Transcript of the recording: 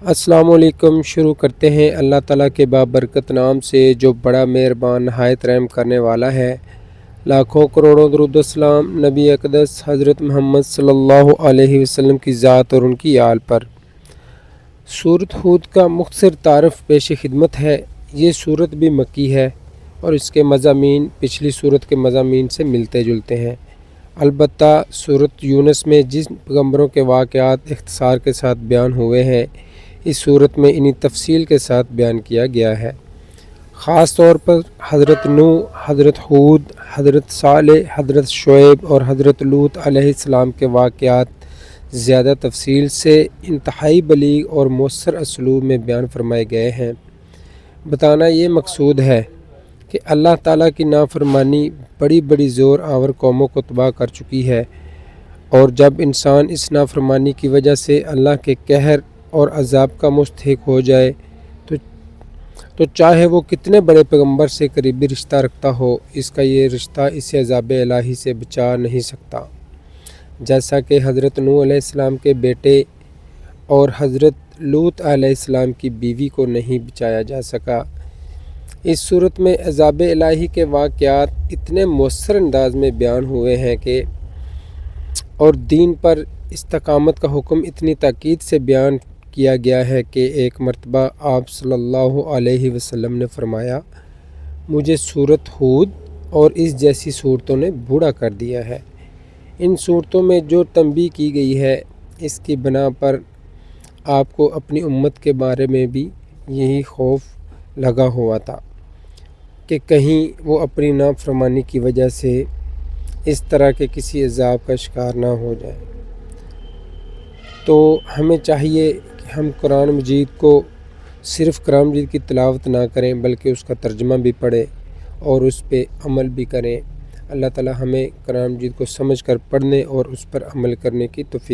السلام علیکم۔ شروع کرتے ہیں اللہ تعالیٰ کے بابرکت نام سے جو بڑا مہربان نہایت رحم کرنے والا ہے۔ لاکھوں کروڑوں درود و سلام نبی اقدس حضرت محمد صلی اللہ علیہ وسلم کی ذات اور ان کی آل پر۔ سورۃ ہود کا مختصر تعارف پیش خدمت ہے۔ یہ سورت بھی مکی ہے اور اس کے مضامین پچھلی سورت کے مضامین سے ملتے جلتے ہیں، البتہ سورۃ یونس میں جن پیغمبروں کے واقعات اختصار کے ساتھ بیان ہوئے ہیں، اس صورت میں انہی تفصیل کے ساتھ بیان کیا گیا ہے۔ خاص طور پر حضرت نوح، حضرت ہود، حضرت صالح، حضرت شعیب اور حضرت لوط علیہ السلام کے واقعات زیادہ تفصیل سے انتہائی بلیغ اور مؤثر اسلوب میں بیان فرمائے گئے ہیں۔ بتانا یہ مقصود ہے کہ اللہ تعالیٰ کی نافرمانی بڑی بڑی زور آور قوموں کو تباہ کر چکی ہے، اور جب انسان اس نافرمانی کی وجہ سے اللہ کے قہر اور عذاب کا مستحق ہو جائے تو چاہے وہ کتنے بڑے پیغمبر سے قریبی رشتہ رکھتا ہو، اس کا یہ رشتہ اسے عذاب الہی سے بچا نہیں سکتا، جیسا کہ حضرت نوح علیہ السلام کے بیٹے اور حضرت لوط علیہ السلام کی بیوی کو نہیں بچایا جا سکا۔ اس صورت میں عذاب الہی کے واقعات اتنے مؤثر انداز میں بیان ہوئے ہیں کہ اور دین پر استقامت کا حکم اتنی تاکید سے بیان کیا گیا ہے کہ ایک مرتبہ آپ صلی اللہ علیہ وسلم نے فرمایا، مجھے سورۃ ہود اور اس جیسی صورتوں نے بوڑھا کر دیا ہے۔ ان صورتوں میں جو تنبیہ کی گئی ہے، اس کی بنا پر آپ کو اپنی امت کے بارے میں بھی یہی خوف لگا ہوا تھا کہ کہیں وہ اپنی نافرمانی کی وجہ سے اس طرح کے کسی عذاب کا شکار نہ ہو جائیں۔ تو ہمیں چاہیے کہ ہم قرآن مجید کو صرف قرآن مجید کی تلاوت نہ کریں بلکہ اس کا ترجمہ بھی پڑھیں اور اس پہ عمل بھی کریں۔ اللہ تعالی ہمیں قرآن مجید کو سمجھ کر پڑھنے اور اس پر عمل کرنے کی توفیق